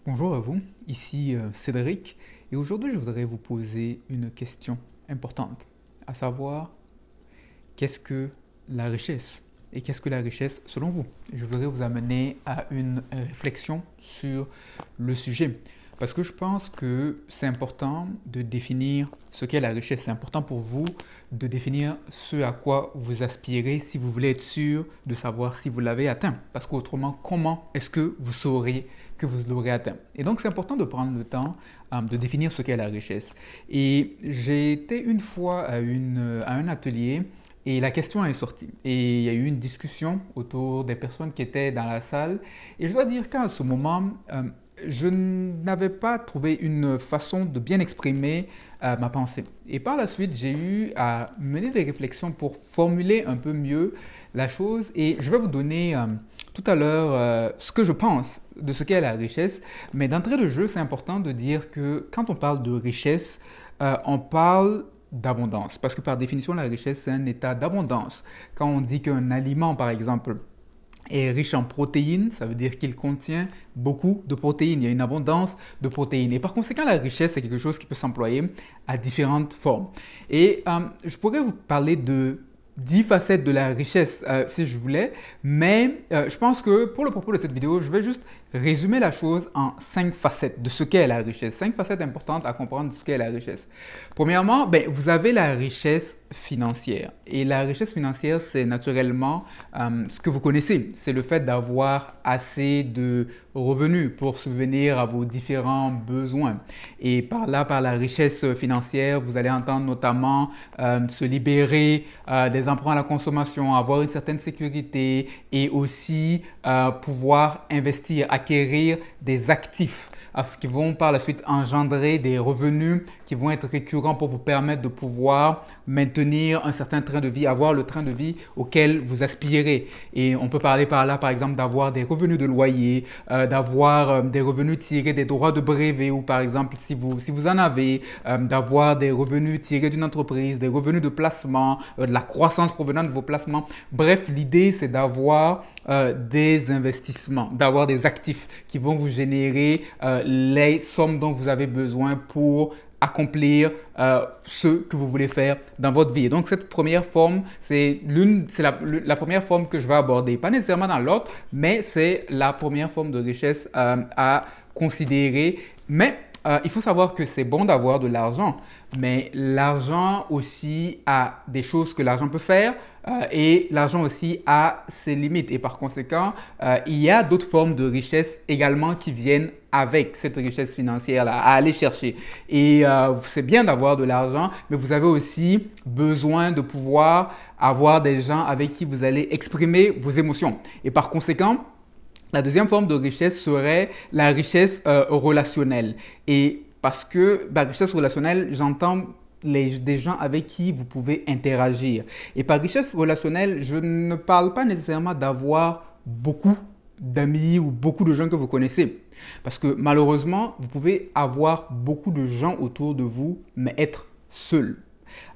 Bonjour à vous, ici Cédric et aujourd'hui je voudrais vous poser une question importante, à savoir qu'est-ce que la richesse et qu'est-ce que la richesse selon vous? Je voudrais vous amener à une réflexion sur le sujet parce que je pense que c'est important de définir ce qu'est la richesse. C'est important pour vous de définir ce à quoi vous aspirez si vous voulez être sûr de savoir si vous l'avez atteint. Parce qu'autrement, comment est-ce que vous saurez que vous l'aurez atteint? Et donc, c'est important de prendre le temps de définir ce qu'est la richesse. Et j'ai été une fois à un atelier et la question est sortie. Et il y a eu une discussion autour des personnes qui étaient dans la salle. Et je dois dire qu'à ce moment, je n'avais pas trouvé une façon de bien exprimer ma pensée. Et par la suite, j'ai eu à mener des réflexions pour formuler un peu mieux la chose. Et je vais vous donner tout à l'heure ce que je pense de ce qu'est la richesse. Mais d'entrée de jeu, c'est important de dire que quand on parle de richesse, on parle d'abondance. Parce que par définition, la richesse, c'est un état d'abondance. Quand on dit qu'un aliment, par exemple, est riche en protéines, ça veut dire qu'il contient beaucoup de protéines. Il y a une abondance de protéines. Et par conséquent, la richesse, c'est quelque chose qui peut s'employer à différentes formes. Et je pourrais vous parler de 10 facettes de la richesse si je voulais, mais je pense que pour le propos de cette vidéo, je vais juste résumer la chose en 5 facettes de ce qu'est la richesse. 5 facettes importantes à comprendre de ce qu'est la richesse. Premièrement, vous avez la richesse financière. Et la richesse financière, c'est naturellement ce que vous connaissez. C'est le fait d'avoir assez de revenus pour subvenir à vos différents besoins. Et par là, par la richesse financière, vous allez entendre notamment se libérer des emprunts à la consommation, avoir une certaine sécurité et aussi pouvoir investir, acquérir des actifs qui vont par la suite engendrer des revenus qui vont être récurrents pour vous permettre de pouvoir maintenir un certain train de vie, avoir le train de vie auquel vous aspirez. Et on peut parler par là, par exemple, d'avoir des revenus de loyer, d'avoir des revenus tirés des droits de brevet ou par exemple, si vous en avez, d'avoir des revenus tirés d'une entreprise, des revenus de placement, de la croissance provenant de vos placements. Bref, l'idée, c'est d'avoir des investissements, d'avoir des actifs qui vont vous générer les sommes dont vous avez besoin pour accomplir ce que vous voulez faire dans votre vie. Et donc, cette première forme, c'est la première forme que je vais aborder. Pas nécessairement dans l'ordre, mais c'est la première forme de richesse à considérer. Mais il faut savoir que c'est bon d'avoir de l'argent, mais l'argent aussi a des choses que l'argent peut faire et l'argent aussi a ses limites. Et par conséquent, il y a d'autres formes de richesse également qui viennent avec cette richesse financière-là à aller chercher. Et c'est bien d'avoir de l'argent, mais vous avez aussi besoin de pouvoir avoir des gens avec qui vous allez exprimer vos émotions. Et par conséquent, la deuxième forme de richesse serait la richesse relationnelle. Et parce que la richesse relationnelle, j'entends des gens avec qui vous pouvez interagir. Et par richesse relationnelle, je ne parle pas nécessairement d'avoir beaucoup d'amis ou beaucoup de gens que vous connaissez. Parce que malheureusement, vous pouvez avoir beaucoup de gens autour de vous, mais être seul.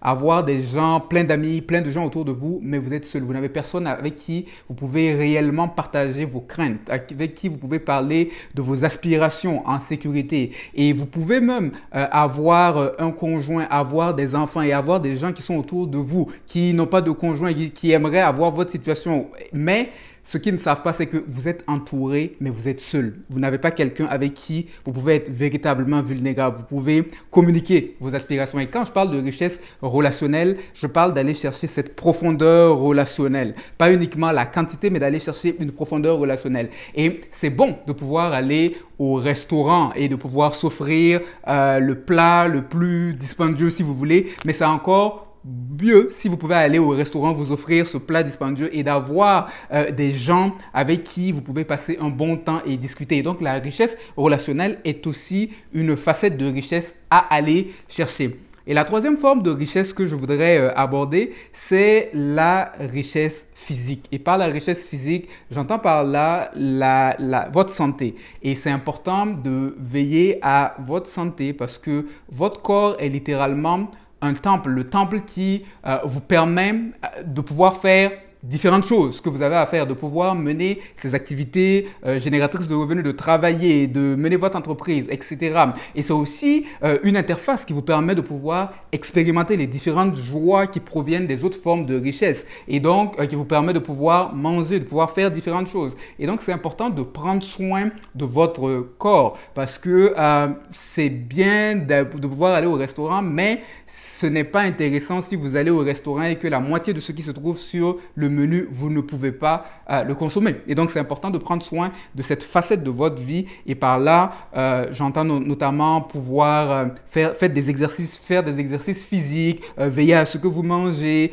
Avoir des gens, plein d'amis, plein de gens autour de vous, mais vous êtes seul. Vous n'avez personne avec qui vous pouvez réellement partager vos craintes, avec qui vous pouvez parler de vos aspirations en sécurité. Et vous pouvez même avoir un conjoint, avoir des enfants et avoir des gens qui sont autour de vous, qui n'ont pas de conjoint, qui aimeraient avoir votre situation. Mais ce qu'ils ne savent pas, c'est que vous êtes entouré, mais vous êtes seul. Vous n'avez pas quelqu'un avec qui vous pouvez être véritablement vulnérable. Vous pouvez communiquer vos aspirations. Et quand je parle de richesse relationnelle, je parle d'aller chercher cette profondeur relationnelle. Pas uniquement la quantité, mais d'aller chercher une profondeur relationnelle. Et c'est bon de pouvoir aller au restaurant et de pouvoir s'offrir le plat le plus dispendieux si vous voulez, mais c'est encore mieux si vous pouvez aller au restaurant, vous offrir ce plat dispendieux et d'avoir des gens avec qui vous pouvez passer un bon temps et discuter. Et donc, la richesse relationnelle est aussi une facette de richesse à aller chercher. Et la troisième forme de richesse que je voudrais aborder, c'est la richesse physique. Et par la richesse physique, j'entends par là votre santé. Et c'est important de veiller à votre santé parce que votre corps est littéralement un temple, le temple qui vous permet de pouvoir faire différentes choses que vous avez à faire, de pouvoir mener ces activités génératrices de revenus, de travailler, de mener votre entreprise, etc. Et c'est aussi une interface qui vous permet de pouvoir expérimenter les différentes joies qui proviennent des autres formes de richesse et donc qui vous permet de pouvoir manger, de pouvoir faire différentes choses. Et donc, c'est important de prendre soin de votre corps parce que c'est bien de pouvoir aller au restaurant, mais ce n'est pas intéressant si vous allez au restaurant et que la moitié de ce qui se trouve sur le menu, vous ne pouvez pas le consommer. Et donc, c'est important de prendre soin de cette facette de votre vie. Et par là, j'entends notamment pouvoir faire des exercices physiques, veiller à ce que vous mangez,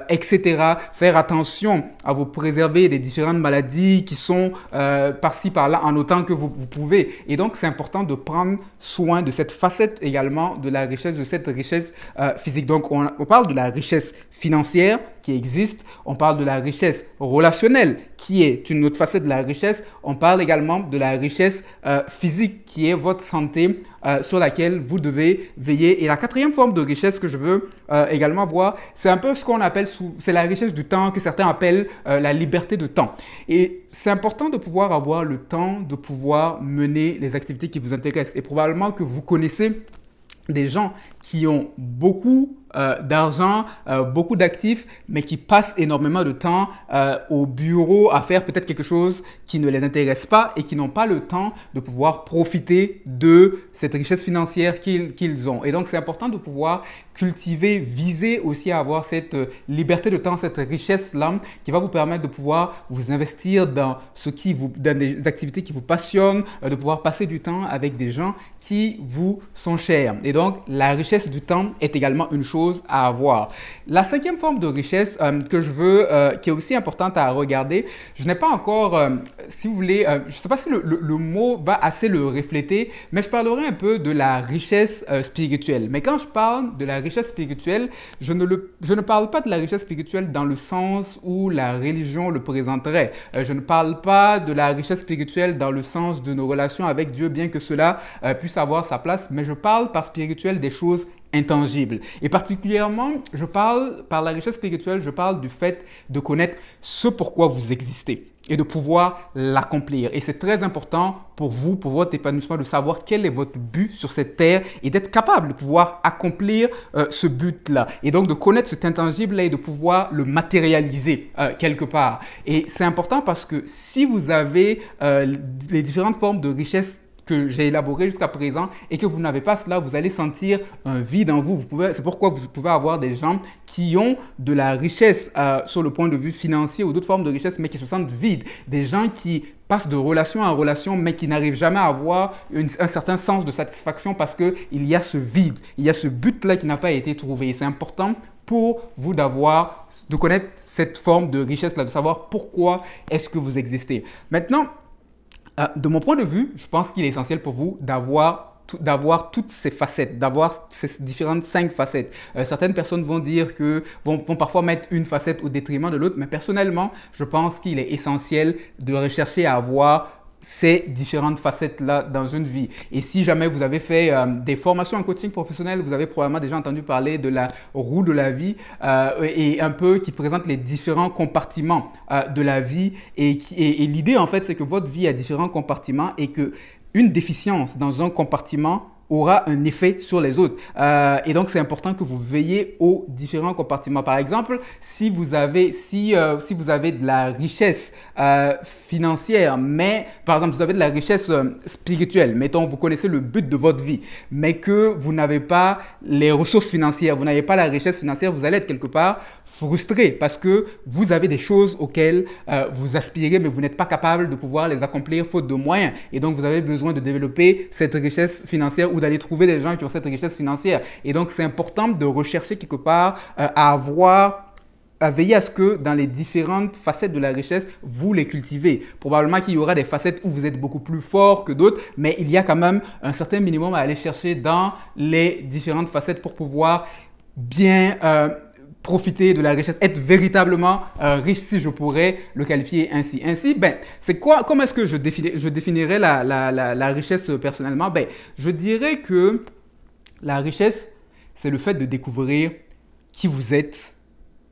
etc. Faire attention à vous préserver des différentes maladies qui sont par-ci, par-là, en autant que vous pouvez. Et donc, c'est important de prendre soin de cette facette également de la richesse, de cette richesse physique. Donc, on parle de la richesse financière qui existe, on parle de la richesse relationnelle qui est une autre facette de la richesse, on parle également de la richesse physique qui est votre santé sur laquelle vous devez veiller. Et la quatrième forme de richesse que je veux également voir, c'est un peu ce qu'on appelle, c'est la richesse du temps que certains appellent la liberté de temps. Et c'est important de pouvoir avoir le temps de pouvoir mener les activités qui vous intéressent. Et probablement que vous connaissez des gens qui ont beaucoup d'argent, beaucoup d'actifs, mais qui passent énormément de temps au bureau à faire peut-être quelque chose qui ne les intéresse pas et qui n'ont pas le temps de pouvoir profiter de cette richesse financière qu'ils ont. Et donc, c'est important de pouvoir cultiver, viser aussi à avoir cette liberté de temps, cette richesse-là qui va vous permettre de pouvoir vous investir dans dans des activités qui vous passionnent, de pouvoir passer du temps avec des gens qui vous sont chers. Et donc, la richesse du temps est également une chose à avoir. La cinquième forme de richesse que je veux, qui est aussi importante à regarder, je n'ai pas encore, si vous voulez, je ne sais pas si le mot va assez le refléter, mais je parlerai un peu de la richesse spirituelle. Mais quand je parle de la richesse spirituelle, je ne parle pas de la richesse spirituelle dans le sens où la religion le présenterait. Je ne parle pas de la richesse spirituelle dans le sens de nos relations avec Dieu, bien que cela puisse avoir sa place, mais je parle par spirituel des choses intangibles. Et particulièrement, par la richesse spirituelle, je parle du fait de connaître ce pourquoi vous existez et de pouvoir l'accomplir. Et c'est très important pour vous, pour votre épanouissement, de savoir quel est votre but sur cette terre et d'être capable de pouvoir accomplir ce but-là. Et donc de connaître cet intangible-là et de pouvoir le matérialiser quelque part. Et c'est important parce que si vous avez les différentes formes de richesse que j'ai élaboré jusqu'à présent et que vous n'avez pas cela, vous allez sentir un vide en vous. C'est pourquoi vous pouvez avoir des gens qui ont de la richesse sur le point de vue financier ou d'autres formes de richesse, mais qui se sentent vides. Des gens qui passent de relation en relation, mais qui n'arrivent jamais à avoir un certain sens de satisfaction parce qu'il y a ce vide, il y a ce but-là qui n'a pas été trouvé. Et c'est important pour vous de connaître cette forme de richesse-là, de savoir pourquoi est-ce que vous existez. Maintenant, de mon point de vue, je pense qu'il est essentiel pour vous d'avoir toutes ces facettes, d'avoir ces différentes 5 facettes. Certaines personnes vont parfois mettre une facette au détriment de l'autre, mais personnellement, je pense qu'il est essentiel de rechercher à avoir ces différentes facettes-là dans une vie. Et si jamais vous avez fait des formations en coaching professionnel, vous avez probablement déjà entendu parler de la roue de la vie et un peu qui présente les différents compartiments de la vie. Et l'idée, en fait, c'est que votre vie a différents compartiments et que une déficience dans un compartiment aura un effet sur les autres. Et donc, c'est important que vous veillez aux différents compartiments. Par exemple, si vous avez de la richesse financière, mais par exemple, vous avez de la richesse spirituelle, mettons, vous connaissez le but de votre vie, mais que vous n'avez pas les ressources financières, vous n'avez pas la richesse financière, vous allez être quelque part frustré parce que vous avez des choses auxquelles vous aspirez, mais vous n'êtes pas capable de pouvoir les accomplir faute de moyens. Et donc, vous avez besoin de développer cette richesse financière ou d'aller trouver des gens qui ont cette richesse financière. Et donc, c'est important de rechercher quelque part à veiller à ce que dans les différentes facettes de la richesse, vous les cultivez. Probablement qu'il y aura des facettes où vous êtes beaucoup plus fort que d'autres, mais il y a quand même un certain minimum à aller chercher dans les différentes facettes pour pouvoir bien profiter de la richesse, être véritablement riche, si je pourrais le qualifier ainsi. Ainsi, comment est-ce que je définirais la richesse personnellement? Je dirais que la richesse, c'est le fait de découvrir qui vous êtes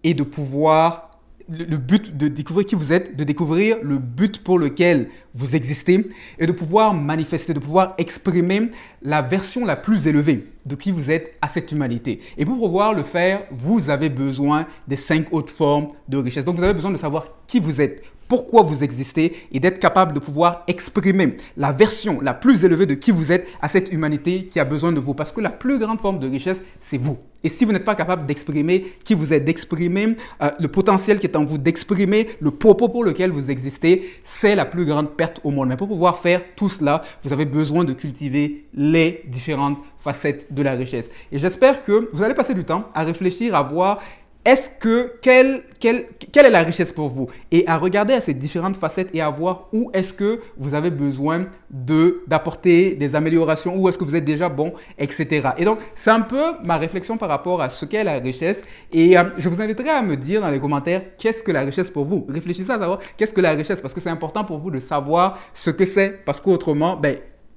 et de pouvoir le but de découvrir qui vous êtes, de découvrir le but pour lequel vous existez et de pouvoir manifester, de pouvoir exprimer la version la plus élevée de qui vous êtes à cette humanité. Et pour pouvoir le faire, vous avez besoin des 5 autres formes de richesse. Donc, vous avez besoin de savoir qui vous êtes, pourquoi vous existez et d'être capable de pouvoir exprimer la version la plus élevée de qui vous êtes à cette humanité qui a besoin de vous. Parce que la plus grande forme de richesse, c'est vous. Et si vous n'êtes pas capable d'exprimer qui vous êtes, d'exprimer le potentiel qui est en vous, d'exprimer le propos pour lequel vous existez, c'est la plus grande perte au monde. Mais pour pouvoir faire tout cela, vous avez besoin de cultiver les différentes facettes de la richesse. Et j'espère que vous allez passer du temps à réfléchir, à voir quelle est la richesse pour vous et à regarder à ces différentes facettes et à voir où est-ce que vous avez besoin d'apporter des améliorations, où est-ce que vous êtes déjà bon, etc. Et donc, c'est un peu ma réflexion par rapport à ce qu'est la richesse et je vous inviterai à me dire dans les commentaires qu'est-ce que la richesse pour vous. Réfléchissez à savoir qu'est-ce que la richesse parce que c'est important pour vous de savoir ce que c'est parce qu'autrement,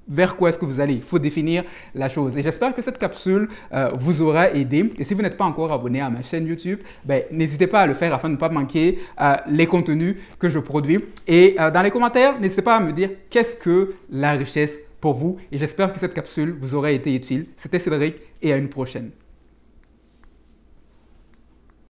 vers quoi est-ce que vous allez? Il faut définir la chose. Et j'espère que cette capsule vous aura aidé. Et si vous n'êtes pas encore abonné à ma chaîne YouTube, n'hésitez pas à le faire afin de ne pas manquer les contenus que je produis. Et dans les commentaires, n'hésitez pas à me dire qu'est-ce que la richesse pour vous. Et j'espère que cette capsule vous aura été utile. C'était Cédric et à une prochaine.